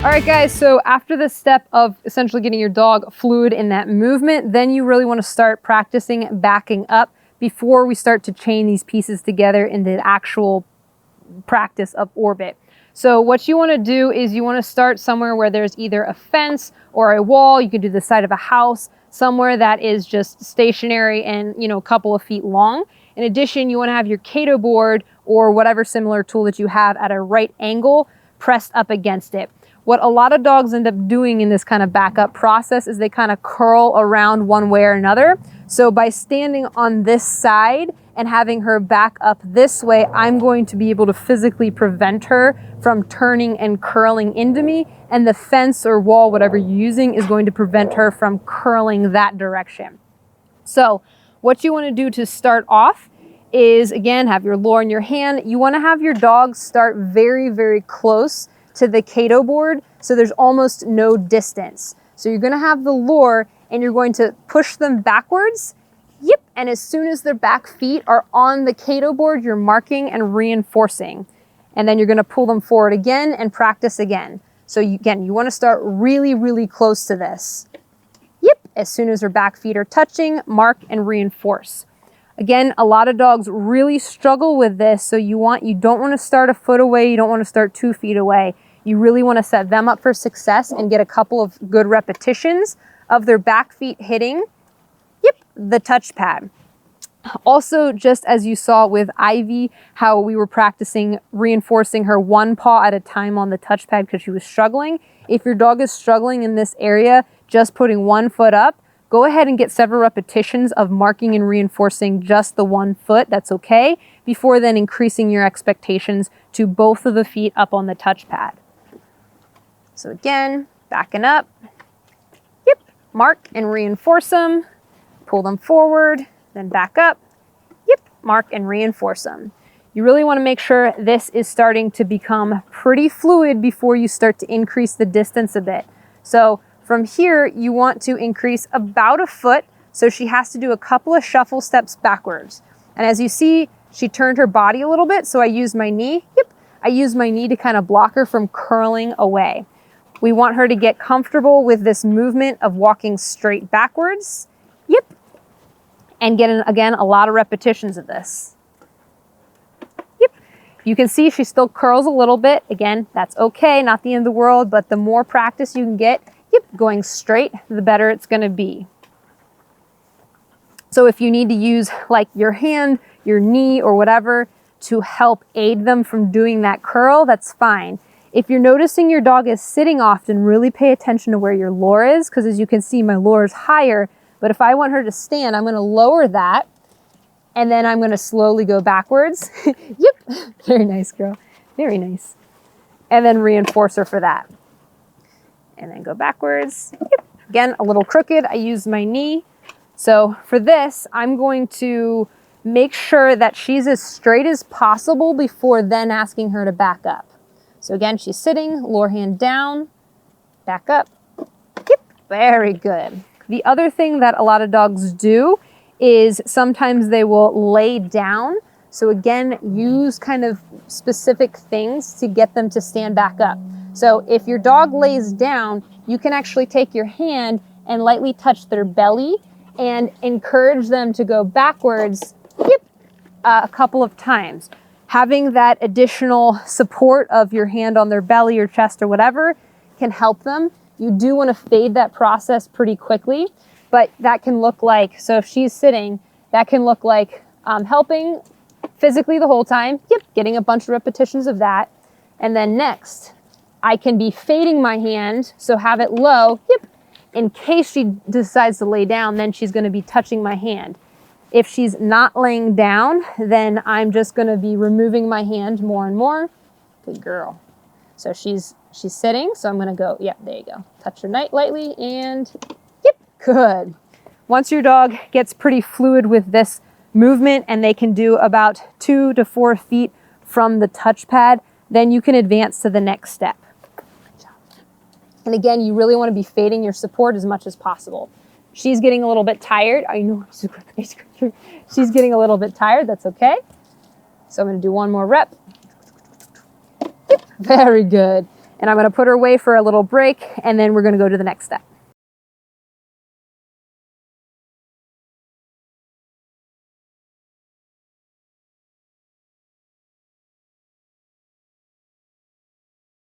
All right, guys, so after the step of essentially getting your dog fluid in that movement, then you really want to start practicing backing up before we start to chain these pieces together in the actual practice of orbit. So what you want to do is you want to start somewhere where there's either a fence or a wall. You could do the side of a house, somewhere that is just stationary and, you know, a couple of feet long. In addition, you want to have your Kato board or whatever similar tool that you have at a right angle pressed up against it. What a lot of dogs end up doing in this kind of backup process is they kind of curl around one way or another. So by standing on this side and having her back up this way, I'm going to be able to physically prevent her from turning and curling into me, and the fence or wall, whatever you're using, is going to prevent her from curling that direction. So what you want to do to start off is, again, have your lure in your hand. You want to have your dog start very, very close to the Kato board, so there's almost no distance. So you're going to have the lure and you're going to push them backwards. Yep, and as soon as their back feet are on the Kato board, you're marking and reinforcing. And then you're going to pull them forward again and practice again. So you want to start really, really close to this. Yep, as soon as their back feet are touching, mark and reinforce. Again, a lot of dogs really struggle with this, so you don't want to start a foot away, you don't want to start 2 feet away. You really want to set them up for success and get a couple of good repetitions of their back feet hitting, yep, the touch pad. Also, just as you saw with Ivy, how we were practicing reinforcing her one paw at a time on the touch pad because she was struggling. If your dog is struggling in this area, just putting one foot up, go ahead and get several repetitions of marking and reinforcing just the 1 foot. That's okay. Before then increasing your expectations to both of the feet up on the touchpad. So again, backing up. Yep. Mark and reinforce them. Pull them forward, then back up. Yep. Mark and reinforce them. You really want to make sure this is starting to become pretty fluid before you start to increase the distance a bit. So from here, you want to increase about a foot, so she has to do a couple of shuffle steps backwards. And as you see, she turned her body a little bit, so I used my knee. Yep, I used my knee to kind of block her from curling away. We want her to get comfortable with this movement of walking straight backwards. Yep, and get, again, a lot of repetitions of this. Yep, you can see she still curls a little bit. Again, that's okay, not the end of the world, but the more practice you can get, yep, going straight, the better it's going to be. So if you need to use like your hand, your knee, or whatever to help aid them from doing that curl, that's fine. If you're noticing your dog is sitting often, really pay attention to where your lure is, because as you can see, my lure is higher. But if I want her to stand, I'm going to lower that, and then I'm going to slowly go backwards. Yep, very nice, girl. Very nice. And then reinforce her for that. And then go backwards. Yep. Again, a little crooked. I use my knee. So for this, I'm going to make sure that she's as straight as possible before then asking her to back up. So again, she's sitting, lure hand down, back up. Yep, very good. The other thing that a lot of dogs do is sometimes they will lay down. So again, use kind of specific things to get them to stand back up. So if your dog lays down, you can actually take your hand and lightly touch their belly and encourage them to go backwards, yep, a couple of times. Having that additional support of your hand on their belly or chest or whatever can help them. You do want to fade that process pretty quickly, but that can look like, so if she's sitting, that can look like helping physically the whole time, yep, getting a bunch of repetitions of that. And then next, I can be fading my hand, so have it low, yep. In case she decides to lay down, then she's going to be touching my hand. If she's not laying down, then I'm just going to be removing my hand more and more. Good girl. So she's sitting, so I'm going to go, yep, there you go. Touch her lightly, and yep, good. Once your dog gets pretty fluid with this movement and they can do about 2 to 4 feet from the touchpad, then you can advance to the next step. Good job. And again, you really want to be fading your support as much as possible. She's getting a little bit tired. I know she's getting a little bit tired. That's okay. So I'm going to do one more rep. Very good. And I'm gonna put her away for a little break, and then we're gonna go to the next step.